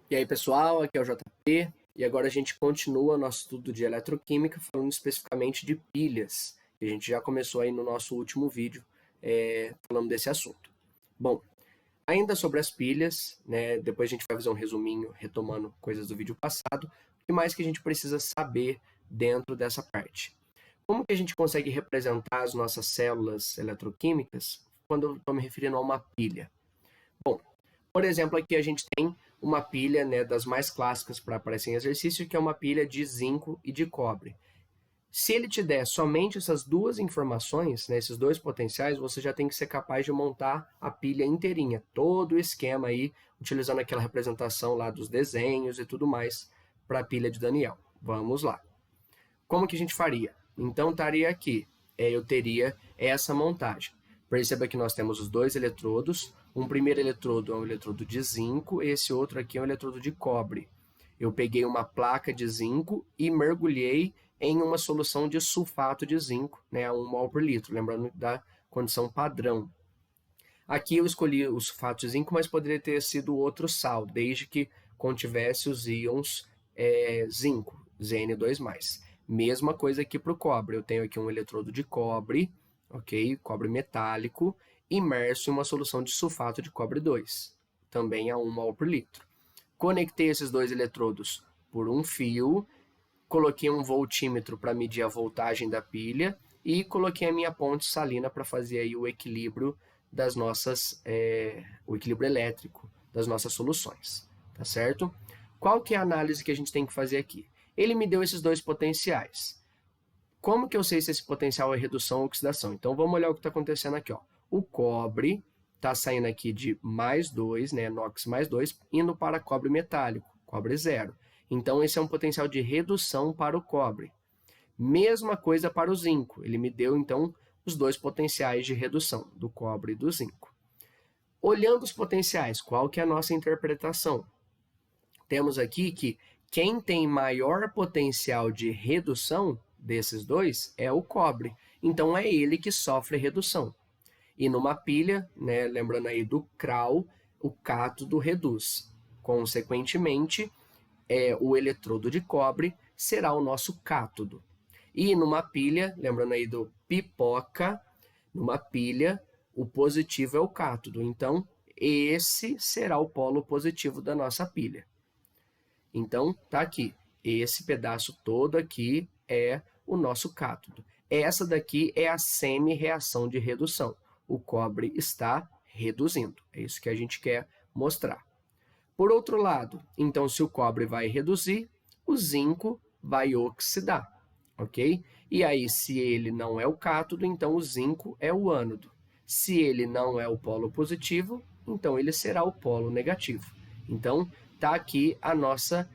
E aí, pessoal, aqui é o JP, e agora a gente continua nosso estudo de eletroquímica, falando especificamente de pilhas. A gente já começou aí no nosso último vídeo falando desse assunto. Bom, ainda sobre as pilhas, né, depois a gente vai fazer um resuminho, retomando coisas do vídeo passado. O que mais que a gente precisa saber dentro dessa parte? Como que a gente consegue representar as nossas células eletroquímicas quando eu estou me referindo a uma pilha? Bom, por exemplo, aqui a gente tem uma pilha, né, das mais clássicas para aparecer em exercício, que é uma pilha de zinco e de cobre. Se ele te der somente essas duas informações, né, esses dois potenciais, você já tem que ser capaz de montar a pilha inteirinha, todo o esquema aí, utilizando aquela representação lá dos desenhos e tudo mais para a pilha de Daniel. Vamos lá. Como que a gente faria? Então estaria aqui, eu teria essa montagem. Perceba que nós temos os dois eletrodos. Um primeiro eletrodo é um eletrodo de zinco, esse outro aqui é um eletrodo de cobre. Eu peguei uma placa de zinco e mergulhei em uma solução de sulfato de zinco, né, 1 mol por litro, lembrando da condição padrão. Aqui eu escolhi o sulfato de zinco, mas poderia ter sido outro sal, desde que contivesse os íons zinco, Zn2+. Mesma coisa aqui para o cobre, eu tenho aqui um eletrodo de cobre, ok? Cobre metálico, imerso em uma solução de sulfato de cobre 2, também a 1 mol por litro. Conectei esses dois eletrodos por um fio, coloquei um voltímetro para medir a voltagem da pilha e coloquei a minha ponte salina para fazer aí o equilíbrio das nossas, o equilíbrio elétrico das nossas soluções, tá certo? Qual que é a análise que a gente tem que fazer aqui? Ele me deu esses dois potenciais. Como que eu sei se esse potencial é redução ou oxidação? Então vamos olhar o que está acontecendo aqui, ó. O cobre está saindo aqui de +2, né, NOx +2, indo para cobre metálico, cobre 0. Então esse é um potencial de redução para o cobre. Mesma coisa para o zinco, ele me deu então os dois potenciais de redução, do cobre e do zinco. Olhando os potenciais, qual que é a nossa interpretação? Temos aqui que quem tem maior potencial de redução desses dois é o cobre, então é ele que sofre redução. E numa pilha, né, lembrando aí do CRAL, o cátodo reduz. Consequentemente, o eletrodo de cobre será o nosso cátodo. E numa pilha, lembrando aí do pipoca, numa pilha, o positivo é o cátodo. Então, esse será o polo positivo da nossa pilha. Então, tá aqui. Esse pedaço todo aqui é o nosso cátodo. Essa daqui é a semi-reação de redução. O cobre está reduzindo. É isso que a gente quer mostrar. Por outro lado, então, se o cobre vai reduzir, o zinco vai oxidar, ok? E aí, se ele não é o cátodo, então o zinco é o ânodo. Se ele não é o polo positivo, então ele será o polo negativo. Então, está aqui a nossa,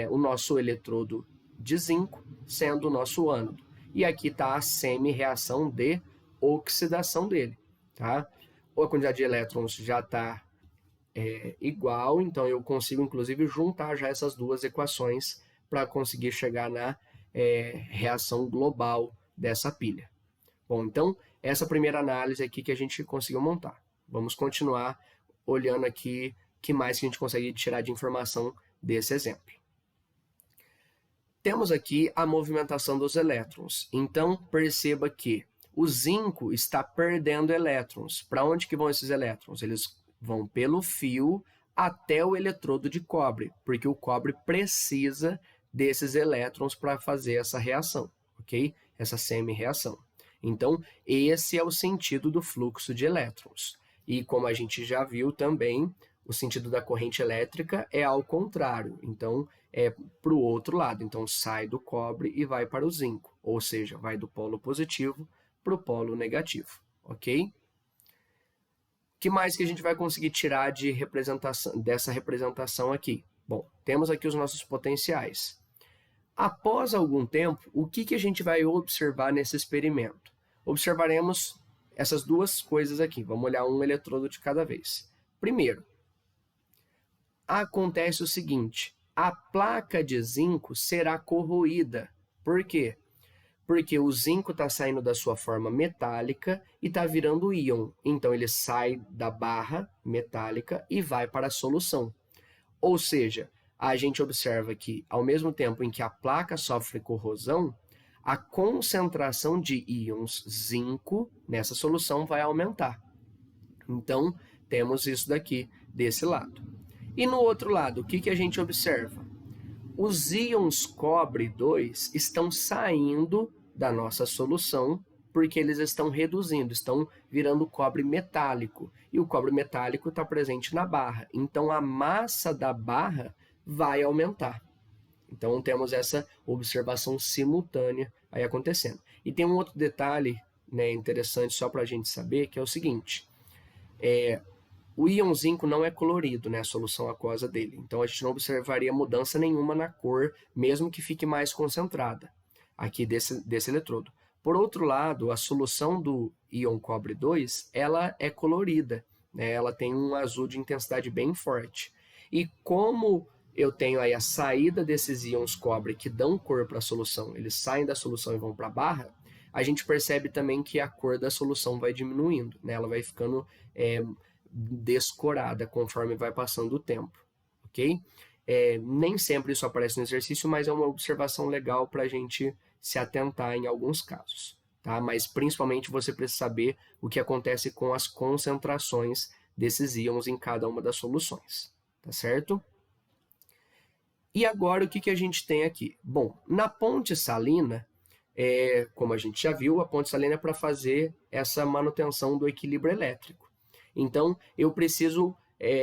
o nosso eletrodo de zinco sendo o nosso ânodo. E aqui está a semi-reação de oxidação dele, tá? A quantidade de elétrons já está igual, então eu consigo inclusive juntar já essas duas equações para conseguir chegar na reação global dessa pilha. Bom, então essa primeira análise aqui que a gente conseguiu montar. Vamos continuar olhando aqui o que mais que a gente consegue tirar de informação desse exemplo. Temos aqui a movimentação dos elétrons. Então perceba que o zinco está perdendo elétrons. Para onde que vão esses elétrons? Eles vão pelo fio até o eletrodo de cobre, porque o cobre precisa desses elétrons para fazer essa reação, ok? Essa semi-reação. Então, esse é o sentido do fluxo de elétrons. E como a gente já viu também, o sentido da corrente elétrica é ao contrário. Então, é para o outro lado. Então, sai do cobre e vai para o zinco. Ou seja, vai do polo positivo para o polo negativo, ok? O que mais que a gente vai conseguir tirar de dessa representação aqui? Bom, temos aqui os nossos potenciais. Após algum tempo, o que a gente vai observar nesse experimento? Observaremos essas duas coisas aqui. Vamos olhar um eletrodo de cada vez. Primeiro, acontece o seguinte, a placa de zinco será corroída. Por quê? Porque o zinco está saindo da sua forma metálica e está virando íon. Então, ele sai da barra metálica e vai para a solução. Ou seja, a gente observa que, ao mesmo tempo em que a placa sofre corrosão, a concentração de íons zinco nessa solução vai aumentar. Então, temos isso daqui, desse lado. E no outro lado, o que a gente observa? Os íons cobre 2 estão saindo da nossa solução porque eles estão reduzindo, estão virando cobre metálico. E o cobre metálico está presente na barra. Então, a massa da barra vai aumentar. Então, temos essa observação simultânea aí acontecendo. E tem um outro detalhe, né, interessante só para a gente saber, que é o seguinte. O íon zinco não é colorido, né, a solução aquosa dele. Então, a gente não observaria mudança nenhuma na cor, mesmo que fique mais concentrada aqui desse eletrodo. Por outro lado, a solução do íon cobre 2, ela é colorida, né, ela tem um azul de intensidade bem forte. E como eu tenho aí a saída desses íons cobre que dão cor para a solução, eles saem da solução e vão para a barra, a gente percebe também que a cor da solução vai diminuindo, né, ela vai ficando descorada conforme vai passando o tempo, ok? Nem sempre isso aparece no exercício, mas é uma observação legal para a gente se atentar em alguns casos, tá? Mas principalmente você precisa saber o que acontece com as concentrações desses íons em cada uma das soluções, tá certo? E agora o que a gente tem aqui? Bom, na ponte salina, como a gente já viu, a ponte salina é para fazer essa manutenção do equilíbrio elétrico. Então, eu preciso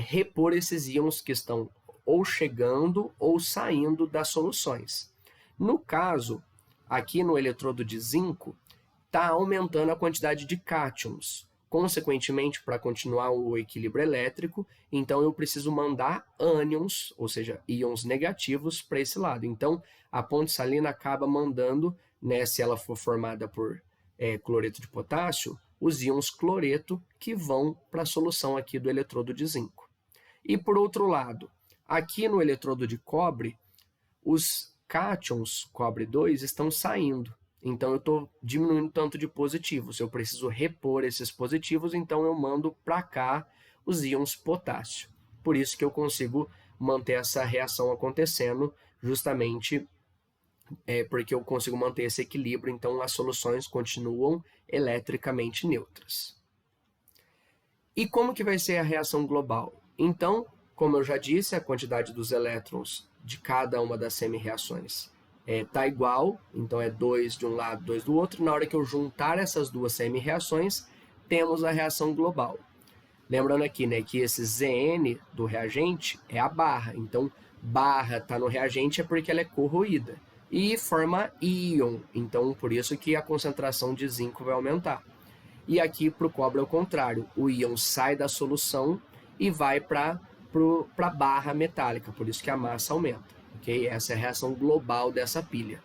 repor esses íons que estão ou chegando ou saindo das soluções. No caso, aqui no eletrodo de zinco, está aumentando a quantidade de cátions. Consequentemente, para continuar o equilíbrio elétrico, então eu preciso mandar ânions, ou seja, íons negativos, para esse lado. Então, a ponte salina acaba mandando, né, se ela for formada por cloreto de potássio, os íons cloreto que vão para a solução aqui do eletrodo de zinco. E por outro lado, aqui no eletrodo de cobre, os cátions cobre 2 estão saindo. Então eu estou diminuindo tanto de positivos. Eu preciso repor esses positivos, então eu mando para cá os íons potássio. Por isso que eu consigo manter essa reação acontecendo, justamente porque eu consigo manter esse equilíbrio, então as soluções continuam eletricamente neutras. E como que vai ser a reação global? Então, como eu já disse, a quantidade dos elétrons de cada uma das semi-reações está igual, então é 2 de um lado, 2 do outro. Na hora que eu juntar essas duas semi-reações, temos a reação global. Lembrando aqui, né, que esse Zn do reagente é a barra, então barra está no reagente é porque ela é corroída. E forma íon, então por isso que a concentração de zinco vai aumentar. E aqui para o cobre é o contrário, o íon sai da solução e vai para a barra metálica, por isso que a massa aumenta. Okay? Essa é a reação global dessa pilha.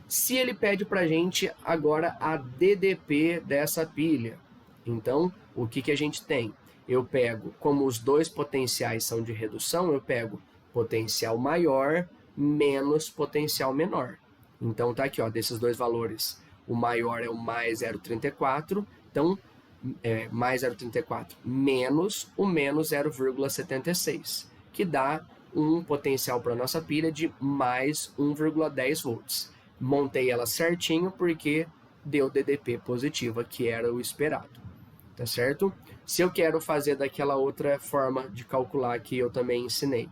Se ele pede para a gente agora a DDP dessa pilha, então o que a gente tem? Eu pego, como os dois potenciais são de redução, eu pego potencial maior menos potencial menor. Então tá aqui, ó, desses dois valores, o maior é o mais 0,34, então mais 0,34 menos o menos 0,76, que dá um potencial para a nossa pilha de mais 1,10 volts. Montei ela certinho porque deu DDP positiva, que era o esperado, tá certo? Se eu quero fazer daquela outra forma de calcular que eu também ensinei,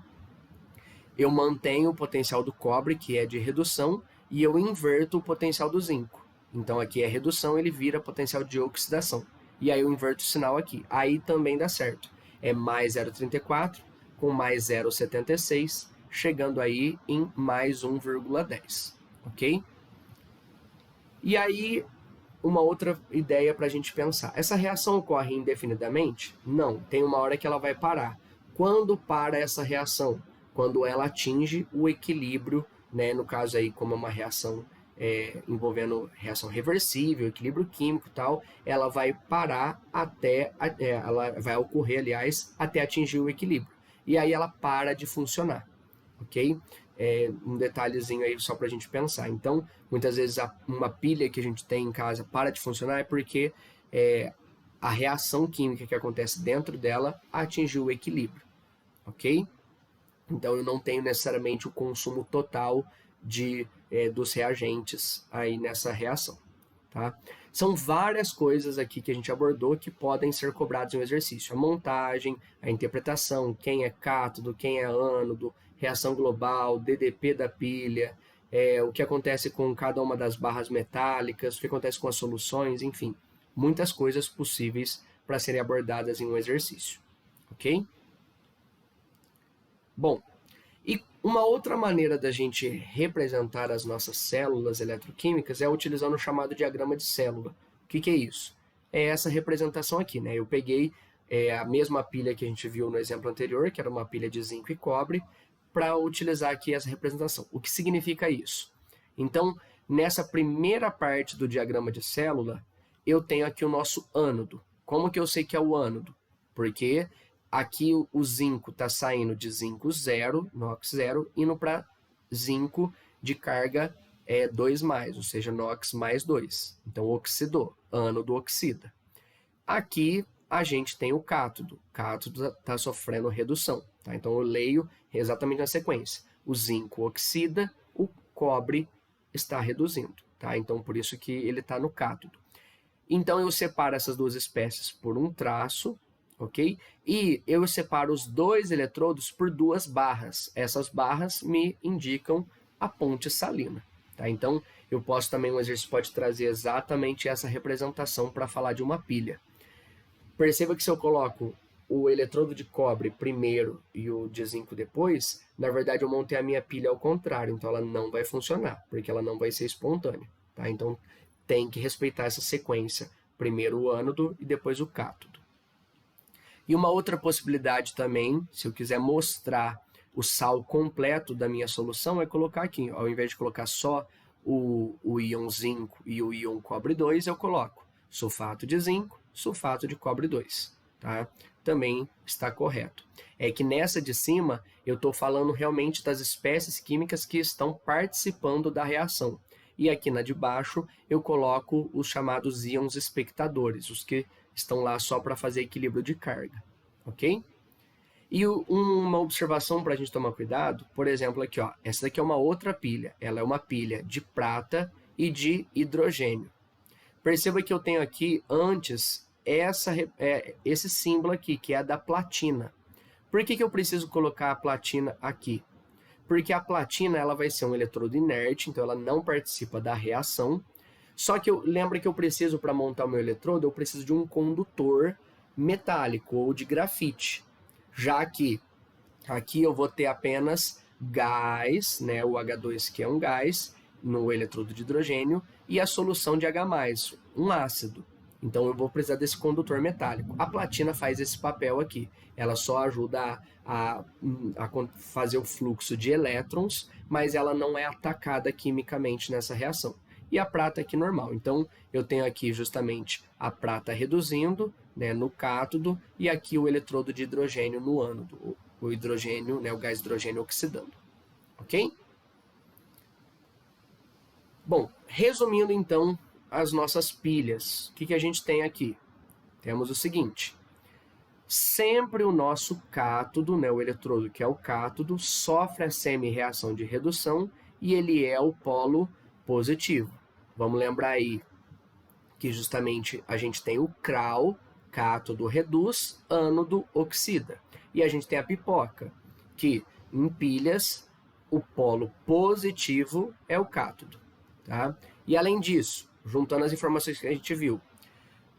eu mantenho o potencial do cobre, que é de redução, e eu inverto o potencial do zinco. Então aqui é redução, ele vira potencial de oxidação. E aí eu inverto o sinal aqui. Aí também dá certo. É mais 0,34 com mais 0,76, chegando aí em mais 1,10. Ok? E aí, uma outra ideia para a gente pensar. Essa reação ocorre indefinidamente? Não, tem uma hora que ela vai parar. Quando para essa reação? Quando ela atinge o equilíbrio, né? No caso aí, como é uma reação envolvendo reação reversível, equilíbrio químico e tal, ela vai parar até, ela vai ocorrer, aliás, até atingir o equilíbrio. E aí ela para de funcionar, ok? Um detalhezinho aí só para a gente pensar. Então, muitas vezes uma pilha que a gente tem em casa para de funcionar é porque a reação química que acontece dentro dela atingiu o equilíbrio, ok? Então eu não tenho necessariamente o consumo total dos reagentes aí nessa reação. Tá? São várias coisas aqui que a gente abordou que podem ser cobradas em um exercício. A montagem, a interpretação, quem é cátodo, quem é ânodo, reação global, DDP da pilha, o que acontece com cada uma das barras metálicas, o que acontece com as soluções, enfim, muitas coisas possíveis para serem abordadas em um exercício. Ok? Bom, e uma outra maneira da gente representar as nossas células eletroquímicas é utilizando o chamado diagrama de célula. O que é isso? É essa representação aqui, né? Eu peguei a mesma pilha que a gente viu no exemplo anterior, que era uma pilha de zinco e cobre, para utilizar aqui essa representação. O que significa isso? Então, nessa primeira parte do diagrama de célula, eu tenho aqui o nosso ânodo. Como que eu sei que é o ânodo? Porque aqui o zinco está saindo de zinco 0, NOx 0, indo para zinco de carga 2+, ou seja, NOx mais 2. Então, oxidou, ânodo oxida. Aqui a gente tem o cátodo. O cátodo está sofrendo redução. Tá? Então, eu leio exatamente na sequência. O zinco oxida, o cobre está reduzindo. Tá? Então, por isso que ele está no cátodo. Então, eu separo essas duas espécies por um traço, ok? E eu separo os dois eletrodos por duas barras. Essas barras me indicam a ponte salina. Tá? Então, eu posso também, um exercício pode trazer exatamente essa representação para falar de uma pilha. Perceba que se eu coloco o eletrodo de cobre primeiro e o de zinco depois, na verdade eu montei a minha pilha ao contrário, então ela não vai funcionar, porque ela não vai ser espontânea. Tá? Então, tem que respeitar essa sequência. Primeiro o ânodo e depois o cátodo. E uma outra possibilidade também, se eu quiser mostrar o sal completo da minha solução, é colocar aqui, ao invés de colocar só o íon zinco e o íon cobre 2, eu coloco sulfato de zinco, sulfato de cobre 2. Tá? Também está correto. É que nessa de cima, eu estou falando realmente das espécies químicas que estão participando da reação. E aqui na de baixo, eu coloco os chamados íons espectadores, os que estão lá só para fazer equilíbrio de carga, ok? E uma observação para a gente tomar cuidado, por exemplo, aqui, ó, essa daqui é uma outra pilha, ela é uma pilha de prata e de hidrogênio. Perceba que eu tenho aqui antes esse símbolo aqui, que é a da platina. Por que eu preciso colocar a platina aqui? Porque a platina ela vai ser um eletrodo inerte, então ela não participa da reação. Só que lembra que eu preciso, para montar o meu eletrodo, eu preciso de um condutor metálico ou de grafite. Já que aqui eu vou ter apenas gás, né, o H2 que é um gás, no eletrodo de hidrogênio, e a solução de H+, um ácido. Então eu vou precisar desse condutor metálico. A platina faz esse papel aqui. Ela só ajuda a fazer o fluxo de elétrons, mas ela não é atacada quimicamente nessa reação. E a prata aqui normal. Então eu tenho aqui justamente a prata reduzindo, né, no cátodo, e aqui o eletrodo de hidrogênio no ânodo. O hidrogênio, né, o gás hidrogênio oxidando. Ok? Bom, resumindo então as nossas pilhas, o que a gente tem aqui? Temos o seguinte: sempre o nosso cátodo, né, o eletrodo que é o cátodo, sofre a semi-reação de redução e ele é o polo positivo. Vamos lembrar aí que justamente a gente tem o CRAL, cátodo reduz, ânodo oxida. E a gente tem a pipoca, que em pilhas o polo positivo é o cátodo. Tá? E além disso, juntando as informações que a gente viu,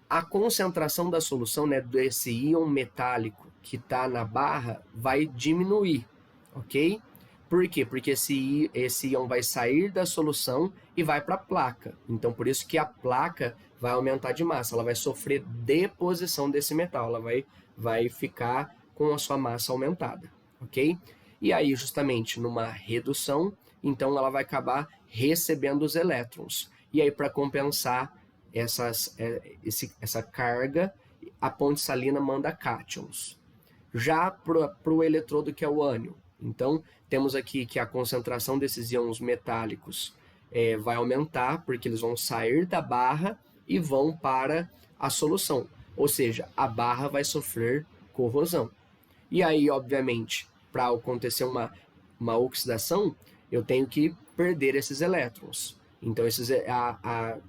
a concentração da solução, né, desse íon metálico que está na barra vai diminuir, ok? Por quê? Porque esse íon vai sair da solução e vai para a placa. Então, por isso que a placa vai aumentar de massa, ela vai sofrer deposição desse metal, ela vai ficar com a sua massa aumentada, ok? E aí, justamente, numa redução, então ela vai acabar recebendo os elétrons. E aí, para compensar essa carga, a ponte salina manda cátions. Já para o eletrodo que é o ânion, então temos aqui que a concentração desses íons metálicos vai aumentar, porque eles vão sair da barra e vão para a solução. Ou seja, a barra vai sofrer corrosão. E aí, obviamente, para acontecer uma oxidação, eu tenho que perder esses elétrons. Então,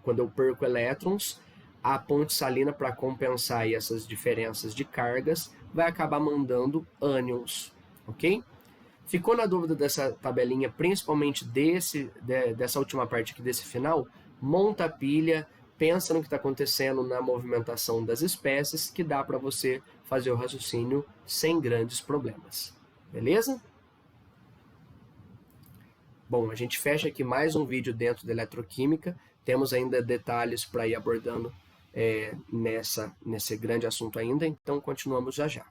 quando eu perco elétrons, a ponte salina, para compensar aí essas diferenças de cargas, vai acabar mandando ânions, ok? Ficou na dúvida dessa tabelinha, principalmente dessa última parte aqui, desse final? Monta a pilha, pensa no que está acontecendo na movimentação das espécies, que dá para você fazer o raciocínio sem grandes problemas. Beleza? Bom, a gente fecha aqui mais um vídeo dentro da eletroquímica. Temos ainda detalhes para ir abordando nesse grande assunto ainda, então continuamos já já.